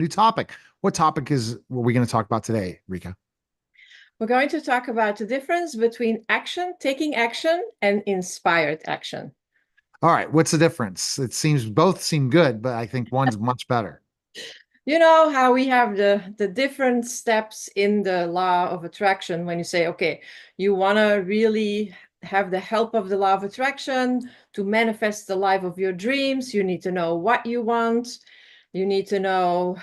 New topic. What topic is what we going to talk about today, Rika? We're going to talk about the difference between action, taking action, and inspired action. All right. What's the difference? It seems both seem good, but I think one's much better. You know how we have the different steps in the law of attraction when you say, okay, you want to really have the help of the law of attraction to manifest the life of your dreams. You need to know what you want. You need to know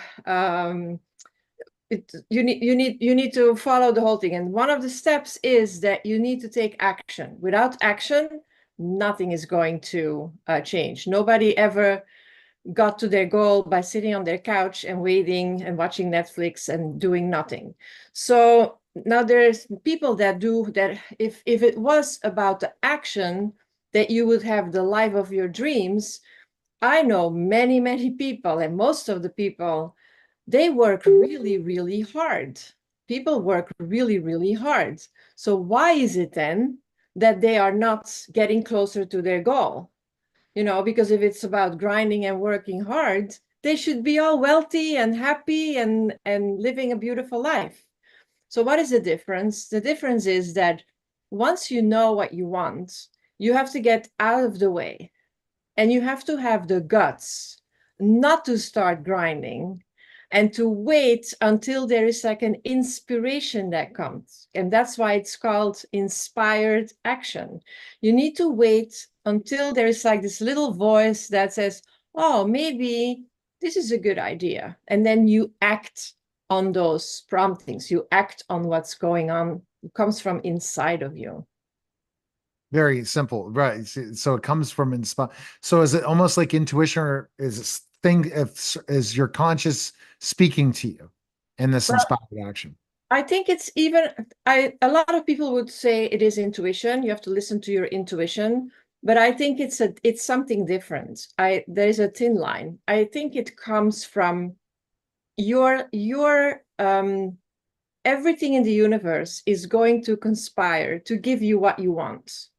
you need to follow the whole thing, and one of the steps is that you need to take action. Without action, nothing is going to change. Nobody ever got to their goal by sitting on their couch and waiting and watching Netflix and doing nothing. So now there's people that do that. If it was about the action that you would have the life of your dreams, I know many people, and most of the people, they work really, really hard. People work really, really hard. So why is it then that they are not getting closer to their goal? Because if it's about grinding and working hard, they should be all wealthy and happy and living a beautiful life. So what is the difference? The difference is that once you know what you want, you have to get out of the way, and you have to have the guts not to start grinding and to wait until there is like an inspiration that comes. And that's why it's called inspired action. You need to wait until there is like this little voice that says, oh, maybe this is a good idea. And then you act on those promptings. You act on what's going on. It comes from inside of you. Very simple, right? So it comes from inspire. So is it almost like intuition, or is this thing if is your conscious speaking to you in this Well, inspired action? I think it's even a lot of people would say it is intuition. You have to listen to your intuition, but I think it's something different. There is a thin line. I think it comes from your everything in the universe is going to conspire to give you what you want.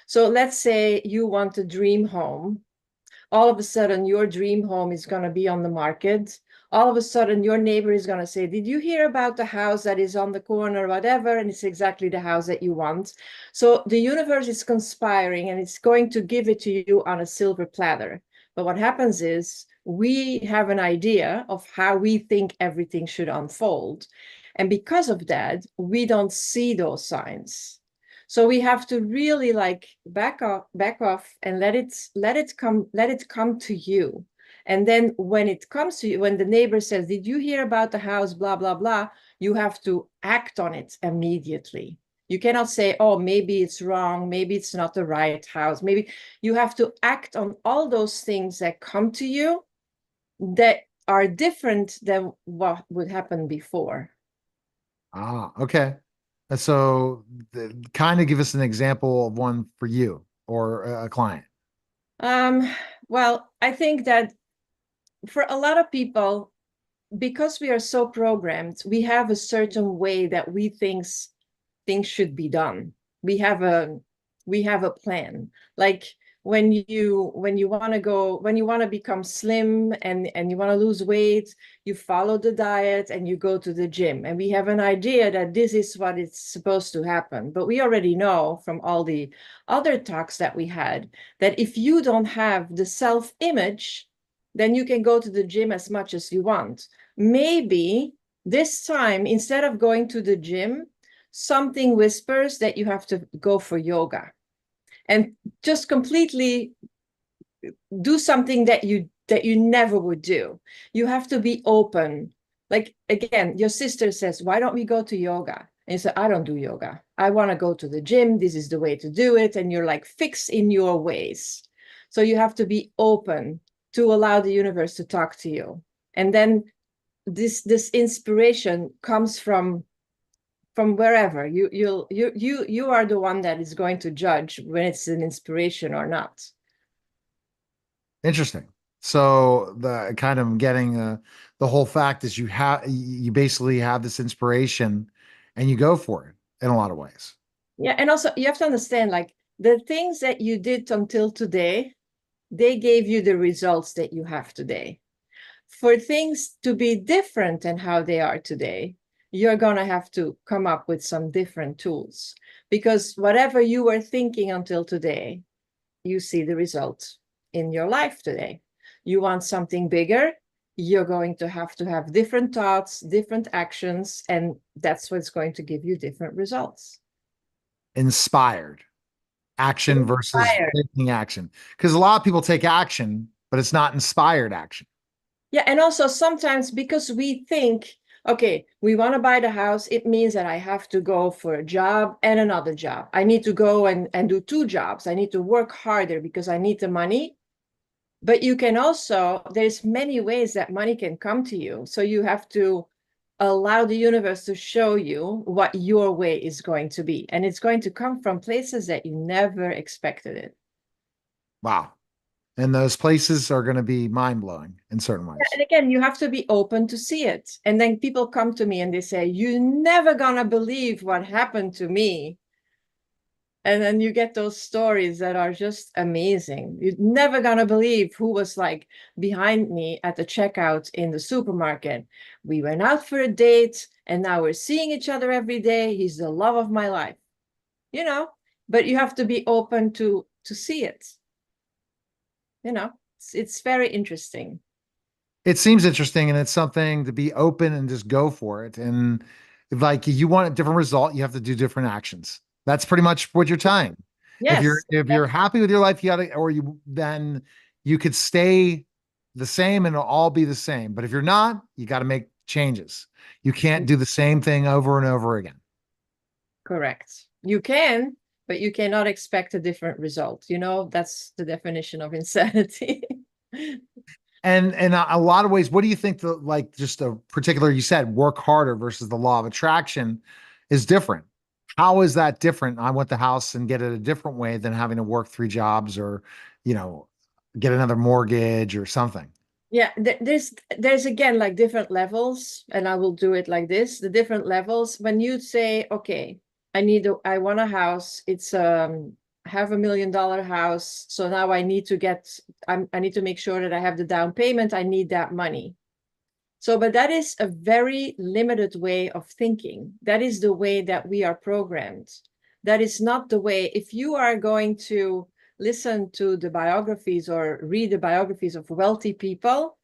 So let's say you want a dream home. All of a sudden your dream home is going to be on the market. All of a sudden your neighbor is going to say, did you hear about the house that is on the corner or whatever? And it's exactly the house that you want. So the universe is conspiring and it's going to give it to you on a silver platter. But what happens is we have an idea of how we think everything should unfold, and because of that we don't see those signs. So we have to really like back off and let it come to you. And then when it comes to you, when the neighbor says, did you hear about the house, blah, blah, blah, you have to act on it immediately. You cannot say, oh, maybe it's wrong, maybe it's not the right house. Maybe you have to act on all those things that come to you that are different than what would happen before. Okay. So kind of give us an example of one for you or a client. Um, well, I think that for a lot of people, because we are so programmed, we have a certain way that we think things should be done. We have a plan. Like when you want to become slim and you want to lose weight, you follow the diet and you go to the gym. And we have an idea that this is what it's supposed to happen. But we already know from all the other talks that we had that if you don't have the self-image, then you can go to the gym as much as you want. Maybe this time, instead of going to the gym, something whispers that you have to go for yoga and just completely do something that you never would do. You have to be open. Like again, your sister says, why don't we go to yoga? And you say, I don't do yoga. I want to go to the gym. This is the way to do it. And you're like fixed in your ways. So you have to be open to allow the universe to talk to you. And then this inspiration comes from wherever. You are the one that is going to judge when it's an inspiration or not. Interesting. So the kind of getting the whole fact is you basically have this inspiration and you go for it in a lot of ways. Yeah, and also you have to understand, like the things that you did until today, they gave you the results that you have today. for things to be different than how they are today, you're going to have to come up with some different tools, because whatever you were thinking until today, you see the result in your life today. You want something bigger, you're going to have different thoughts, different actions, and that's what's going to give you different results. Inspired action versus Inspired. taking action. Because a lot of people take action, but it's not inspired action. Yeah, and also sometimes because we think, okay, we want to buy the house, it means that I have to go for a job and another job. I need to go and do two jobs. I need to work harder because I need the money. But you can also, there's many ways that money can come to you. So you have to allow the universe to show you what your way is going to be. And it's going to come from places that you never expected it. Wow. And those places are going to be mind blowing in certain ways. And again, you have to be open to see it. And then people come to me and they say, you're never gonna believe what happened to me. And then you get those stories that are just amazing. You're never gonna believe who was like behind me at the checkout in the supermarket. We went out for a date and now we're seeing each other every day. He's the love of my life. You know, but you have to be open to see it. You know, it's very interesting. It seems interesting, and it's something to be open and just go for it. And if like you want a different result, you have to do different actions. That's pretty much what you're telling. Yes. If you're happy with your life, you gotta, or you then you could stay the same and it'll all be the same. But if you're not, you got to make changes. You can't do the same thing over and over again. Correct. You can, but you cannot expect a different result. You know, that's the definition of insanity. And in a lot of ways, what do you think the like just a particular you said work harder versus the law of attraction is different? How is that different? I want the house and get it a different way than having to work three jobs or, you know, get another mortgage or something. Yeah, there's again like different levels, and I will do it like this. The different levels, when you say, okay, I want a house, it's $500,000 house. So now I need to I need to make sure that I have the down payment. I need that money. So, but that is a very limited way of thinking. That is the way that we are programmed. That is not the way, if you are going to listen to the biographies or read the biographies of wealthy people,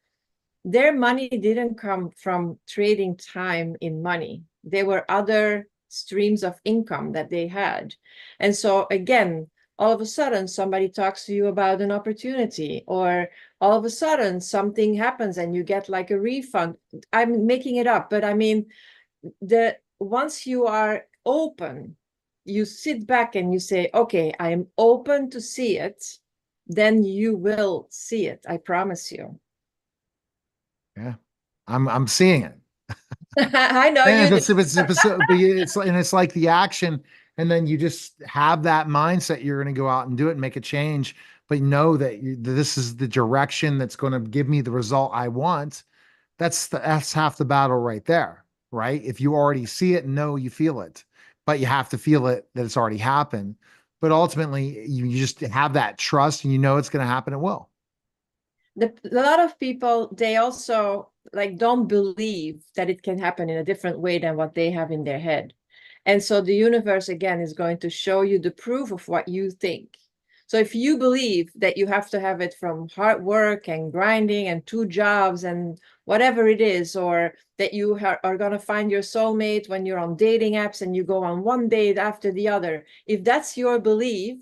their money didn't come from trading time in money. There were other streams of income that they had. And so again, all of a sudden somebody talks to you about an opportunity, or all of a sudden something happens and you get like a refund. I'm making it up, but I mean, once you are open, you sit back and you say, okay, I am open to see it, then you will see it. I promise you. Yeah. I'm seeing it. I know And you do. it's like the action, and then you just have that mindset. You're going to go out and do it and make a change, but know that this is the direction that's going to give me the result I want. That's half the battle right there, right? If you already see it and know you feel it, but you have to feel it that it's already happened. But ultimately, you just have that trust and you know it's going to happen. It will. A lot of people, they also like don't believe that it can happen in a different way than what they have in their head. And so the universe again is going to show you the proof of what you think. So if you believe that you have to have it from hard work and grinding and two jobs and whatever it is, or that you are going to find your soulmate when you're on dating apps and you go on one date after the other, if that's your belief,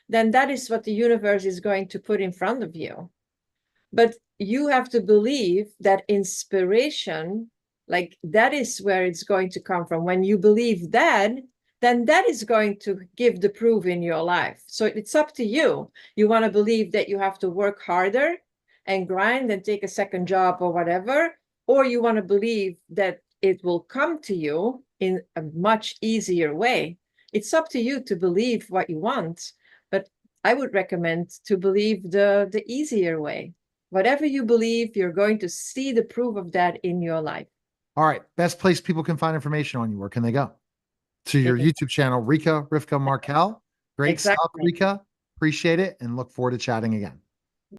then that is what the universe is going to put in front of you. But you have to believe that inspiration, like that is where it's going to come from. When you believe that, then that is going to give the proof in your life. So it's up to you. You want to believe that you have to work harder and grind and take a second job or whatever, or you want to believe that it will come to you in a much easier way. It's up to you to believe what you want, but I would recommend to believe the easier way. Whatever you believe, you're going to see the proof of that in your life. All right. Best place people can find information on you. Where can they go? To your YouTube channel, Rika Rivka Markel. Great stuff, Exactly. Rika. Appreciate it and look forward to chatting again.